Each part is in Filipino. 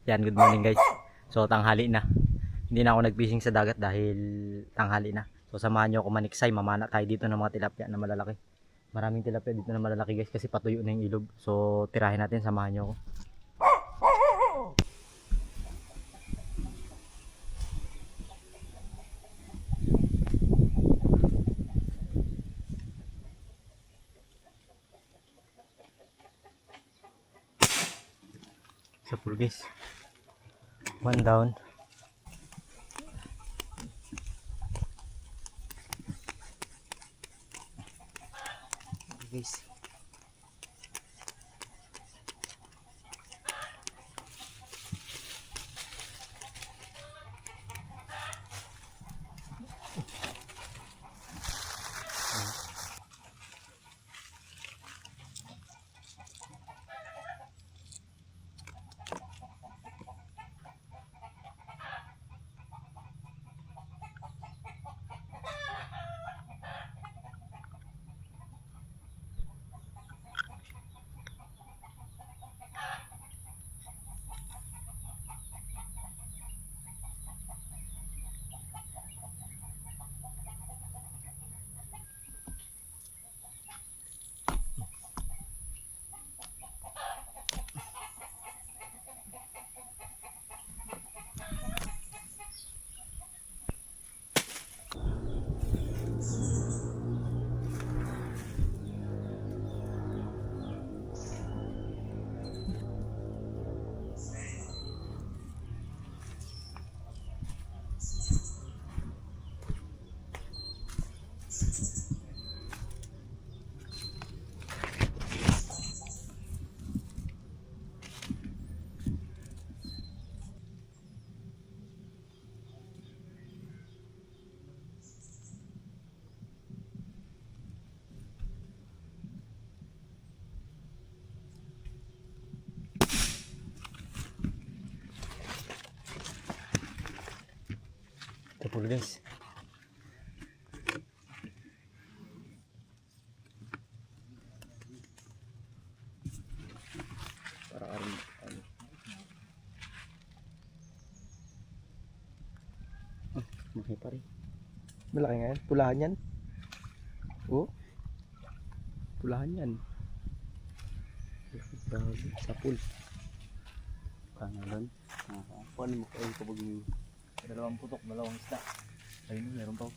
Yan, good morning guys. So tanghali na. Hindi na ako nag-fishing sa dagat dahil tanghali na. So samahan nyo ako maniksay, mamana tayo dito ng mga tilapia na malalaki. Maraming tilapia dito na malalaki guys kasi patuyo na yung ilog. So tirahin natin, samahan nyo ako. Sa pool guys. One down. Guys. Sa pool guys. Para malaki pa rin. Malaki nga yan. Pulahan yan. Oh. Pulahan yan. Sa pool. Kanalan. Paano mo kayo kapag yung Dalawang putok, dalawang isda. Ayun, meron pa.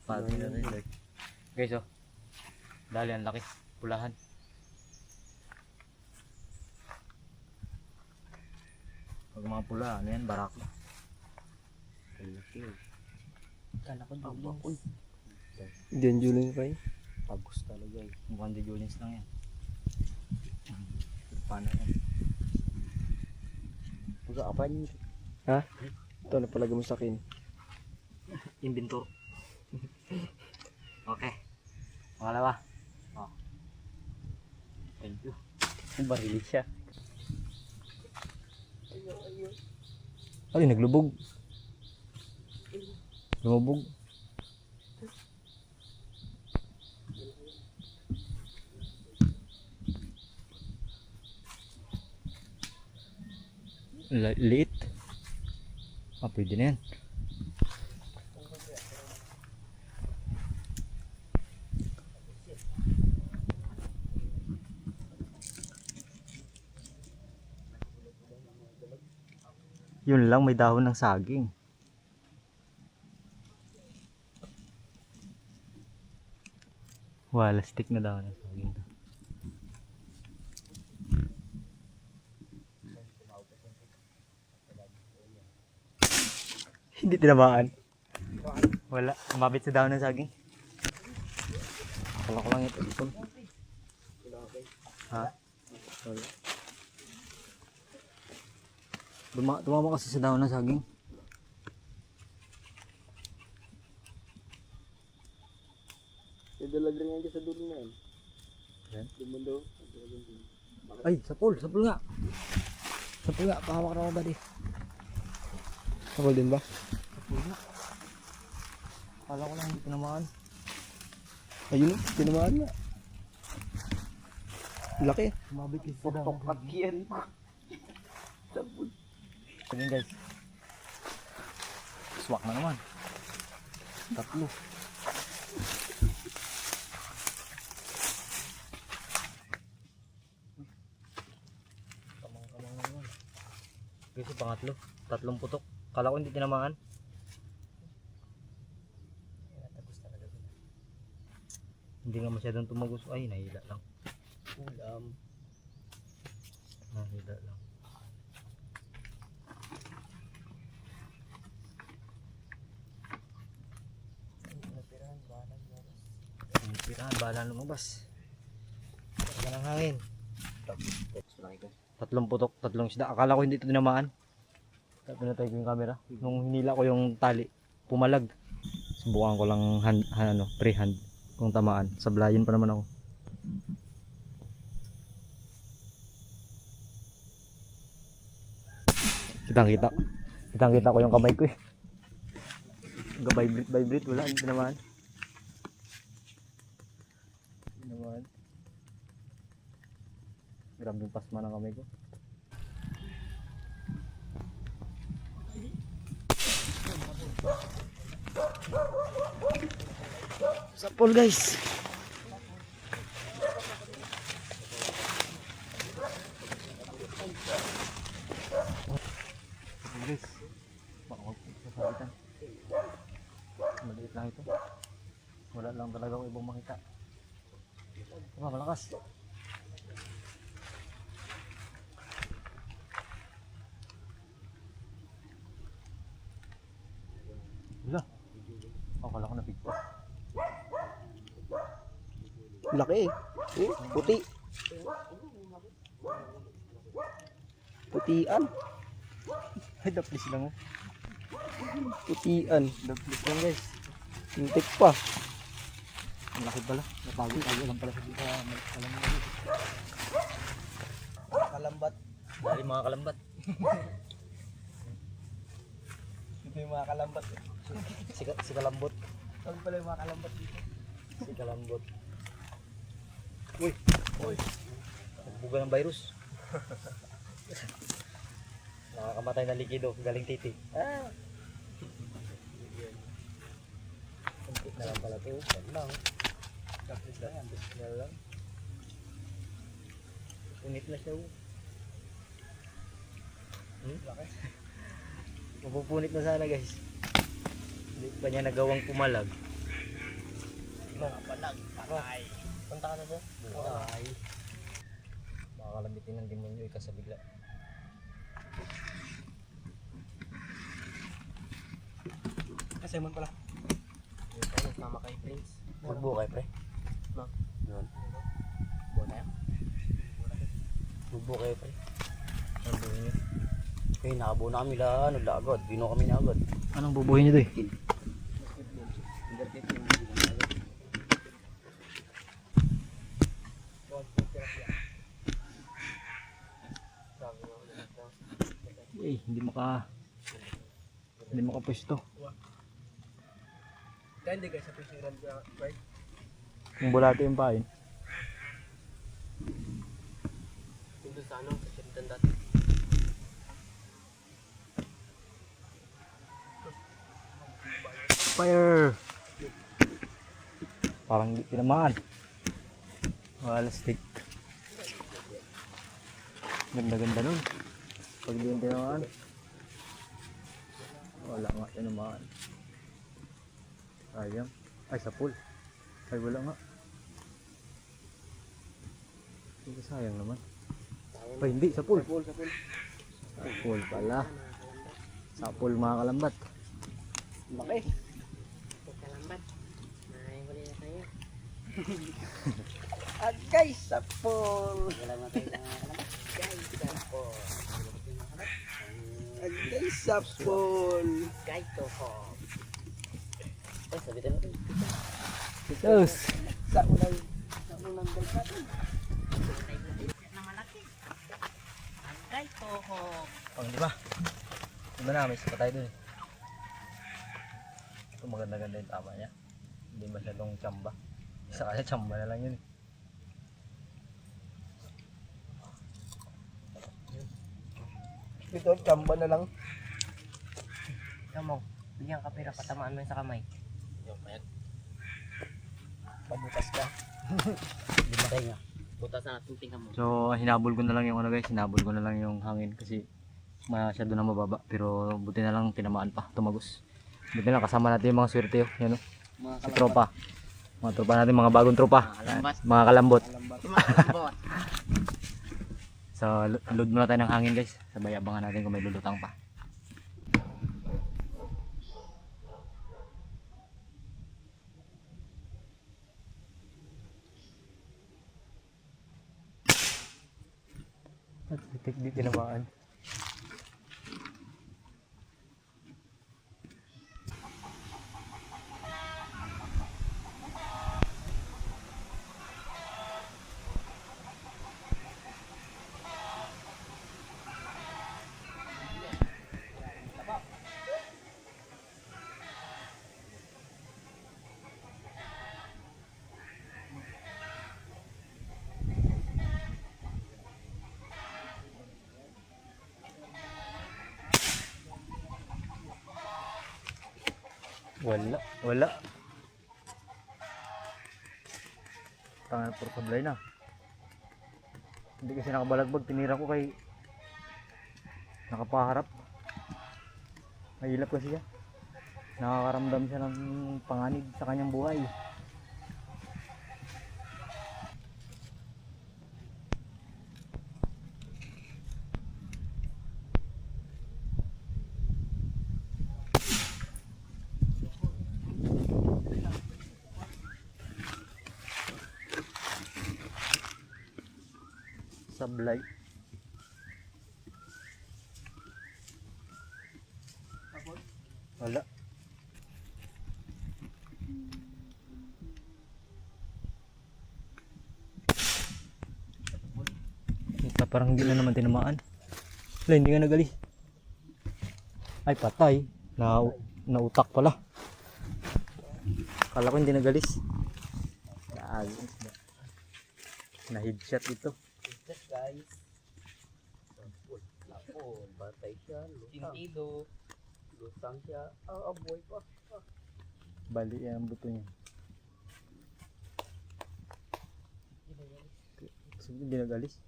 Pati na rin. Guys, oh. Dali, ang laki. Pulahan. Pag mga pula, ano yan? Barako. Kala ko Julins. hindi yan Julian pa yun. Pagos talaga eh. Mukhang di Julins lang yan. Paano yan? Pag-aapan yun. Ha? Ito na pala gumusakin. Inventor. Okay. Pangalawa. Oh. Thank you. Barili siya. Ay, naglubog. Lumubog. Liit. Ah, pwede na yan. Yun lang, may dahon ng saging. Wala, stick na dahon ng saging. Hindi tinamaan. Wala, umabit sa dahon ng saging. Akala ko lang ito. Ha? Wala. Tumama kasi sa dahon ng saging. Idalag rin yan sa dulo na yan. Yan? Lumundo. Ay, sapul nga. Sapul nga, pahawak na ako ba di? Sapul din ba? Sapul nga. Akala ko lang hindi tinamaan. Ayun o, tinamaan nga. Laki. Umabit kasi sa dahon ng saging. yan. Sige guys. Swak na naman. Tatlo. Kamang-kamang na naman. Guys, yung pangatlo. Tatlong putok. Kala ko hindi tinamaan. Tapos talaga. Hindi nga masyadong tumagos. Ay, nahila lang. Ulam. Nahila lang. Pirahan, bahala lumabas. Talaga ng hangin. Tatlong putok, tatlong isda. Akala ko hindi ito tinamaan. Pinatay ko yung camera. Nung hinila ko yung tali, pumalag. Subukan ko lang pre-hand kung tamaan. Sablayan pa naman ako. Kitang-kita. Kitang-kita ko yung kamay ko eh. Vibrate, wala, hindi tinamaan. Naman. Grabe yung pasma ng kamay ko. Sa pool guys. Guys. Baka magsasabitan. Maliit lang ito. Wala lang talaga ako ibang makita. Malakas. Wala. Akala ko nabigpas. Laki eh. Puti. Putian. Ay, daplis lang oh. Putian. Daplis lang guys. Hintik pa. Ang laki pala. Natago-tago lang pala sa dito. Alam mo na Kalambat. dali mga kalambat. Ito yung mga kalambat. Si kalambot. Tawag pala yung mga kalambat dito. Si kalambot. Uy. Uy. Nagbuga ng virus. Nakakamatay na likido. Galing titi. Ah. Kunti na lang pala ito. Yan lang. Tapos na yan. Yan lang. Punit na siya. Bakit? Mapupunit na sana guys. Hindi pa niya nagawang pumalag. Mga palag. Aray. Punta ka na ba? Aray. Makakalamitin ng demonyo ikasabigla. Kasi mo pala. Tama kay Prince. Magbuo kayo pre. No. Yun. Buo tayo. Magbuo kayo pre. Anong bubuhin nyo? Eh, nakabuo na kami la, naglaagad. Bino kami na agad. Anong bubuhin nyo doy? Eh, hindi makapwesto. Kaya hindi guys, sa fishing rod bird. Kung bulate yung pain. Yung sa ano, sa shiritan dati. Fire! Parang hindi tinamaan. Wala stick. Ganda-ganda nun. Pag di yung tinamaan. Wala nga tinamaan. Sayang. Ay, sa pool. Ay, wala nga. Hindi sayang naman. Ay, hindi. Sa pool. Sa pool. Sa pool pala. Sa pool mga kalambat. Laki. Kalambat. May huli na tayo. At guys, sa pool. Salamat tayo na kalambat. Guys, sa pool. At guys, sa pool. Guys, to ho. Eh, sabitan mo ito. Yes! Sa unang guys natin. Na malaki. Guys, to ho. Pang di ba? Diba na, may sapa tayo dun. Ito maganda-ganda yung tama niya. Hindi masyadong tsamba. Isa kaya tsamba na lang yun. Ito, chamba na lang. Ikaw mo, bigyan ka pera, patamaan mo yun sa kamay. Yung yan. Pabutas ka. Dimatay nga. Butas na natin tingnan mo. So hinabol ko na lang yung ano guys, hinabol ko na lang yung hangin kasi masyado na mababa, pero buti na lang tinamaan pa, tumagos. Buti na lang kasama natin yung mga swerte oh, yan oh. Mga Si tropa. Mga tropa natin, mga bagong tropa. Kalambat. Mga kalambot. kalambat. Tumakot. So load muna tayo ng hangin guys. Sabay abangan natin kung may lulutang pa. At itik di tinamaan. Wala. Tangan puro sablay na. Hindi kasi nakabalagbag, tinira ko kay nakapaharap. Mahilap kasi siya. Nakakaramdam siya ng panganib sa kanyang buhay. Sablay. Wala. Kita parang hindi na naman tinamaan. Wala, hindi nga nagalis. Ay patay. Nautak pala. Kala ko hindi nagalis. Na headshot ito. Yes, guys. Ako, batay siya. Tintido. Lutang siya. Aboy pa. Bali ang buto niya. Sige, hindi nagalis.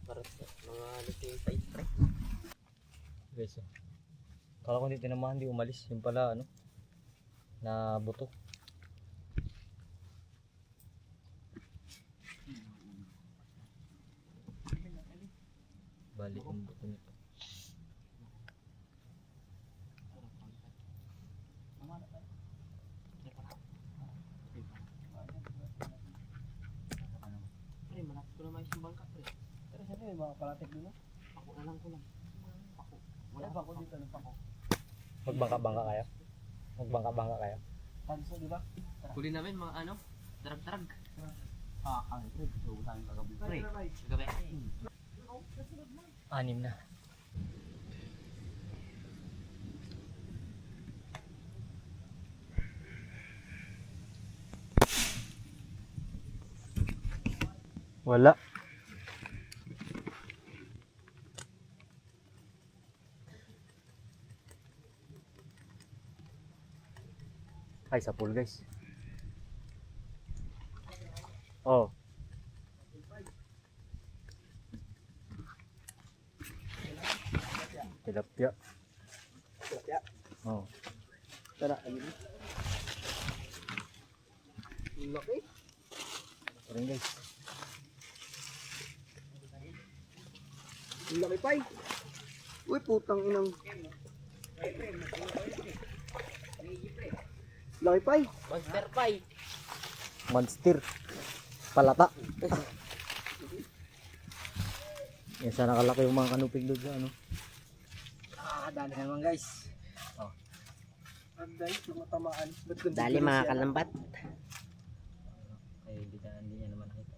Para sa mga lusing sa spray. Guys, oh. Kala ko hindi tinamahan, hindi umalis. Yung pala, ano, na buto. Bali ang buto nito. Pre, malapit ko na may isang bangka, pre. Pero siyempre, may mga palatik doon. Pako na lang ko lang. Pako. Wala pa ako dito ng pako. Magbangka-bangka kayo? Magbangka-bangka kayo? Tanso, di ba? Huli namin mga ano, darag-darag. Ito. So, saan kagabi? Pre, gabi. 6 na. Wala. Ay, sa pool guys. Oh. Tilapia. Tilapia. Oh. Tara, ayun. Ang laki. Rin guys. Ang laki pa eh. Uy, putang inang. Laki pa eh. Monster pie. Monster. Palata. Yan sana kalaki yung mga kanupig doon sa ano. Dali naman guys. Oh. Anday, tumatamaan. Dali mga kalambat. Ay, hindi niya naman nakita.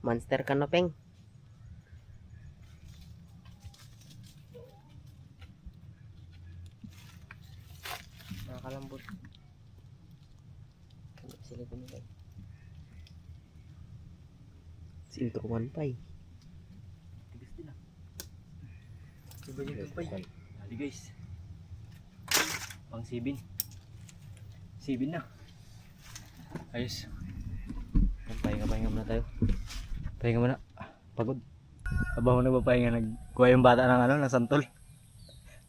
Monster kanopeng. Nakakalambot. Sila ko nila. Sintruman pa eh. Tigas din ah. Iba yung tupay. Hali guys. Pang 7. 7 na. Ayos. Pahinga muna tayo. Pahinga muna. Pagod. Habang ako nagpapahinga, nagkuha yung bata ng ng santol.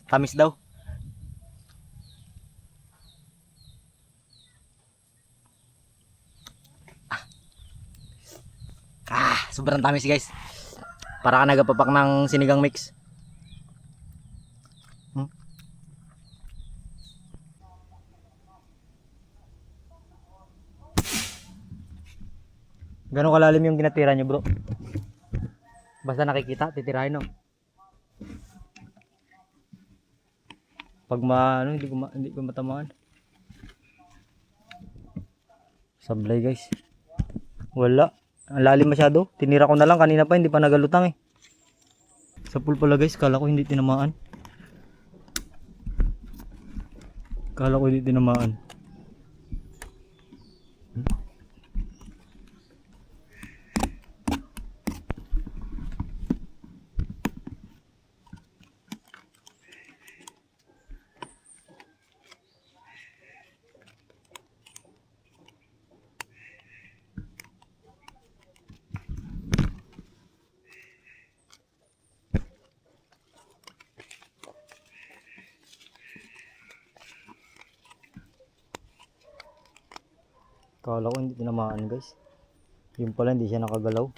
Tamis daw. Sobrang tamis guys. Para ka nagapapak ng sinigang mix. Gano'ng kalalim yung ginatira nyo bro? Basta nakikita, titirahin no. Pag hindi ko matamaan. Sablay guys. Wala. Ang lalim masyado. Tinira ko na lang kanina pa, hindi pa nagalutang eh. Sa pool pala guys, kala ko hindi tinamaan. Kala ko hindi tinamaan. Kala ko hindi tinamaan guys. Yung pala hindi siya nakagalaw.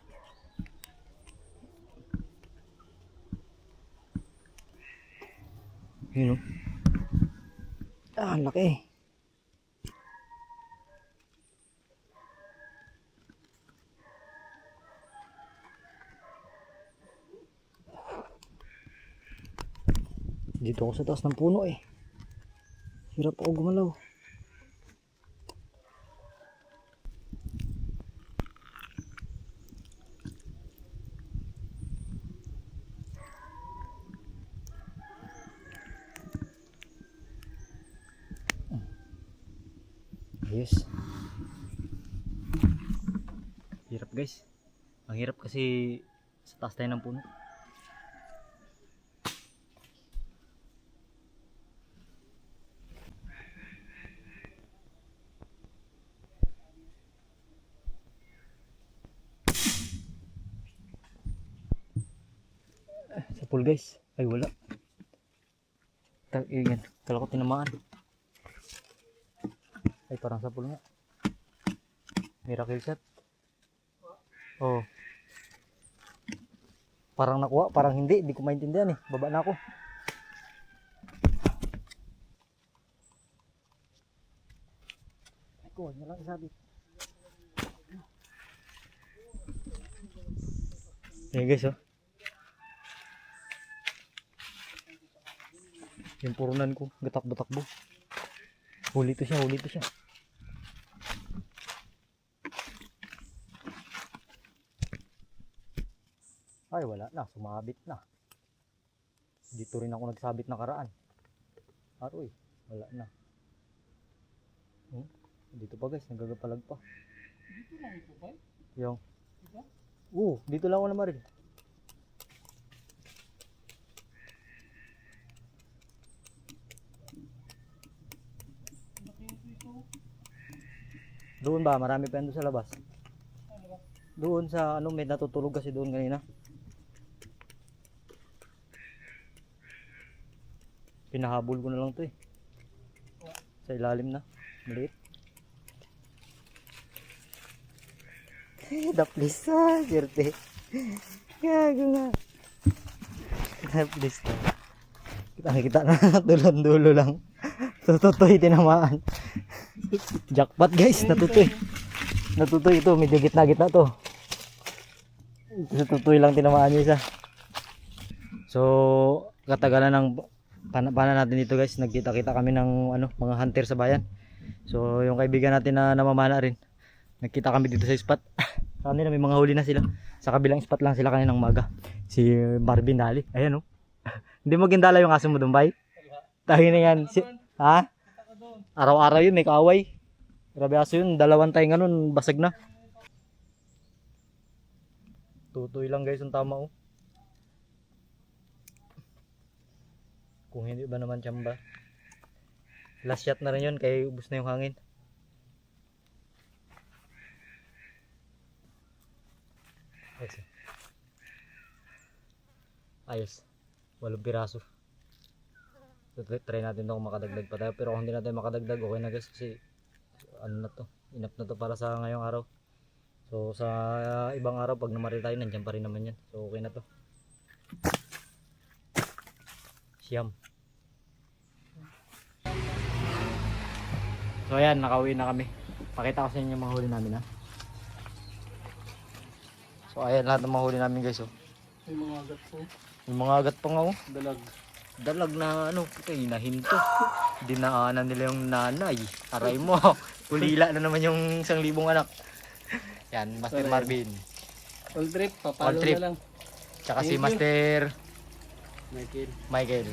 Yun o. Ang laki. Dito ako sa taas ng puno eh. Hirap ako gumalaw. Ayos. Hirap guys. Ang hirap kasi sa taas tayo ng puno. Sa pool guys. Ay wala. Yan. Kala ko tinamaan. Ay parang sa pool nga. Miracle shot. Oh. Parang nakuha, parang hindi. Hindi ko maintindihan eh. Baba na ako. Ay ko, huwag na lang isabit. Ayan guys oh. Yung purunan ko, gatakbo-takbo. Huli to siya, huli to siya. Ay wala na, sumabit na. Dito rin ako nagsabit na karaan. Aroy, wala na. Dito pa guys, nagagapalag pa. Dito lang ito ba? Yung. Diba? Dito lang ako naman rin. Doon ba? Marami pa yan doon sa labas. Doon sa may natutulog kasi doon kanina. Pinahabol ko na lang to eh. Sa ilalim na. Maliit. Daplis na. Sirte. Gago nga. Daplis na. Kita na. Dulo lang. Tututoy tinamaan. Jackpot guys. Natutoy. Natutoy ito. Medyo gitna-gitna to. Tututoy lang tinamaan niya isa. So katagalan ng pana natin dito guys, nagkita-kita kami ng mga hunter sa bayan. So yung kaibigan natin na namamana rin, nagkita kami dito sa spot. Kanina may mga huli na sila. Sa kabilang spot lang sila kaninang umaga. Si Marvin Dali. Ayan oh. Hindi mo gindala yung aso mo doon, bay? Tayo na yan. Ha? Araw-araw yun, may kaaway. Grabe aso yun, 2 tayo nga nun, basag na. Tutoy lang guys ang tama oh. Kung hindi ba naman tsamba. Last shot na rin yun kaya ubos na yung hangin. Ayos. Ayos. 8 piraso. So, try natin to kung makadagdag pa tayo. Pero kung hindi natin makadagdag, okay na guys. Kasi ano na to. Enough na to para sa ngayong araw. So sa ibang araw pag namaril tayo, nandiyan pa rin naman yan. So okay na to. Siyam. So ayan, nakauwi na kami. Pakita ko sa inyo yung mga huli namin ha. So ayan lahat ng mga huli namin guys oh. May mga agat po. Yung mga agat pa nga oh. Dalag. Dalag na ano, hinahinto. Dinaanan nila yung nanay. Aray mo. Kulila na naman yung 1,000 anak. Yan, Master Marvin. All trip, papalo All trip. na lang. Tsaka si Thank you. Master Michael. Michael.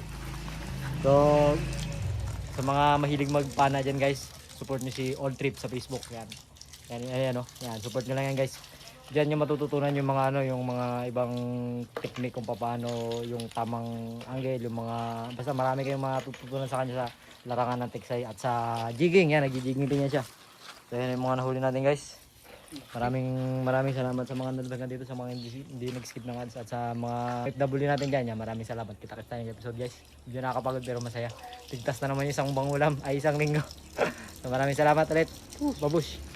So, sa mga mahilig magpana dyan guys, support nyo si All Trip sa Facebook. Yan. Yan, ayan o. Yan, support nyo lang yan guys. Diyan nyo matututunan yung mga ano, yung mga ibang technique kung paano yung tamang angle, yung mga basta marami kayong matututunan sa kanya sa larangan ng tiksay at sa jigging. Yan, nagji-jigging din yan siya. So, yan yung mga nahuli natin guys. Maraming salamat sa mga nanonood dito, sa mga hindi nag-skip ng ads at sa mga FW natin dyan. Yan, maraming salamat. Kita-kita tayong episode guys. Hindi nakakapagod pero masaya. Tigtas na naman yung isang bangulam ay isang linggo. So, maraming salamat ulit. Babush!